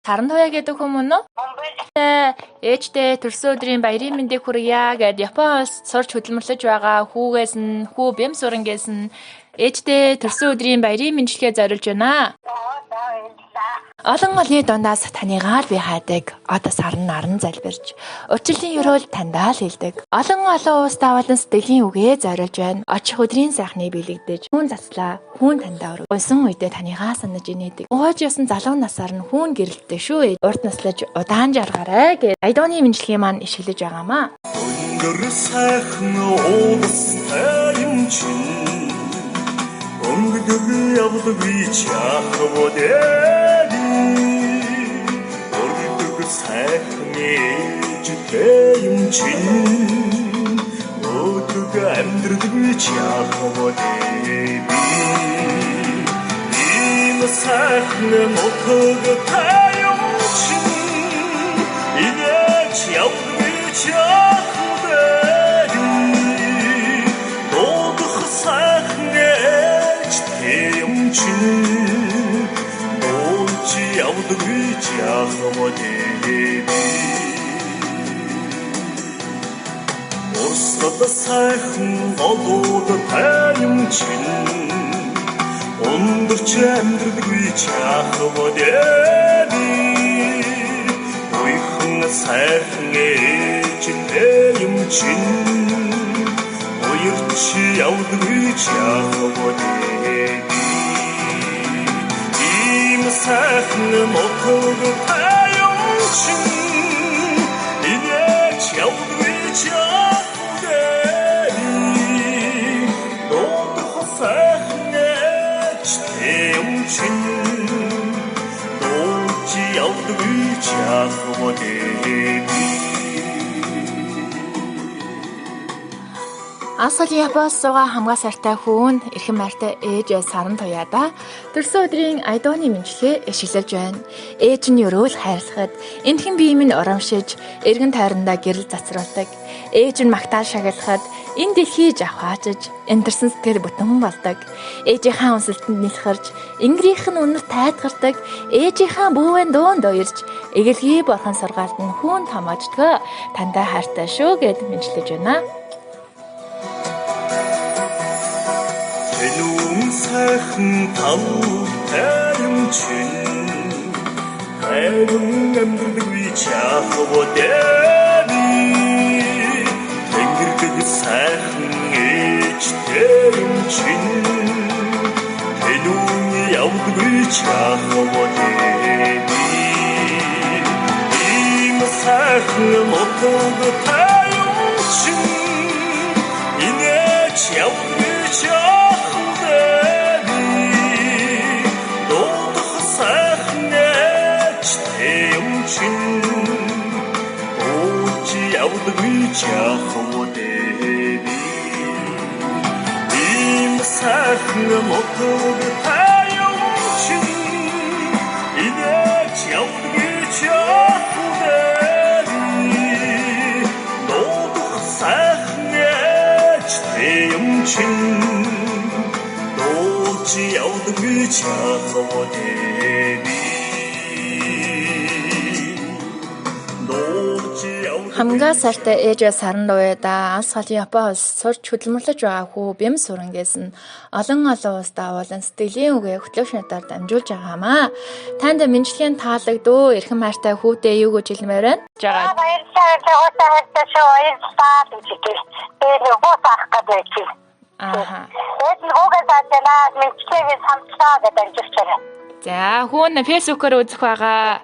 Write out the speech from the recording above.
Саран туяа гэдэг хүмүүс үү? Ээжтэй төрсөн өдрийн баярын мэндийг хүргье гэд Японоос сурч хөдөлмөрлөж байгаа хүүгээс нь хүү бэм сурангээс нь ээжтэй төрсөн өдрийн баярын мэндчилгээ зориулж байна. Олон олны дундаас таньгаа би хайдаг. Одоо саран наран залбирч урчлалын өрөөл тандаа л хэлдэг. Олон уустаа болон сэтгэлийн үгээ зориулж байна. Очих өдрийн сайхныг бэлэгдэж хүн заслаа, хүн тандаа өргө. Унсан үедээ таньгаа санаж инээдэг. Угааж ясан залуу насаар нь хүн гэрэлтэй шүү. Урд наслаж удаан жаргаарай гэд Айдооны мэндчилгээ маань ишгэлж байгаамаа. Өнгөр сайхан уулстай юм чин өнгөдөг явдаг чахводээ өнгөдөг сайхан ээжтэй юм чин өнгөдөг амьдрдаг чахводээ ийм сайхан мотог юм чин инээч явдаг чахводээ додох сайхан Ооч явдаг чахводээ Орсод сайхан олууд тайм чин Өндөрч амьдрдаг чахводээ Ойхон сайхан ээжтэй юм чин Ойрч явдаг чахводээ сайхан мотог тайм чин инээч явдаг чахводээ додох сайхан ээжтэй юм чин додж явдаг чахводээ Асгалын Японоос суугаа хамгаа сайртай хүүн эрхэм майртай ээж саран туяада төрсөн өдрийн Айдооны мэндчилгээ ишгэлж байна. Ээж нь өрөөл хайрлахад энтхэн бие минь урамшиж эргэн тойрондоо гэрэл цацруулдаг. Ээж нь магтаал шагналахад энэ дэлхий жавхаачиж энтерсэн сэтгэл бүтэн болдог. Ээжийнхээ үнсэлтэнд нэлхэрж ингэрийнх нь үнэр тайтгардаг. Ээжийнхээ бүүвэн дуунд уярж эгэлгийн борхон сургаалт нь хүүн томоождгоо тандаа хайртай шүү гэд мэндчилж байна. сайхан тавтай юм чин хайрын амьдрдаг чахводээ тэнгэрдэг сайхан ээжтэй юм чин тэнүүн явдаг чахводээ ийм сайхан мотог тайм чин инээч явдаг чахводээ чахводээ ийм сайхан мотог тайм чин инээч явдаг чахводээ додох сайхан ээжтэй юм чин додж явдаг чахводээ Хамгаа сайртай ээж саран дуяада Асгалын Японоос сурч хөдөлмөрлөж байгаа хүү бэм сурангээс нь олон уустаа болон сэтгэлийн үгээ хөтлөгч надаар дамжуулж байгаамаа. Танд мэндчилгээний таалагдөө эрхэм хайртай хүүтэй юу гэж хэлмээр байна? Баярлалаа. Уусаа баярлалаа гэж босаах гэж. Тэгээд хөөгээ заажнаа мэндчилгээ самтлаа гэж дамжуулж байгаа. За хүүн фэйсбүүкээр үзэх байгаа.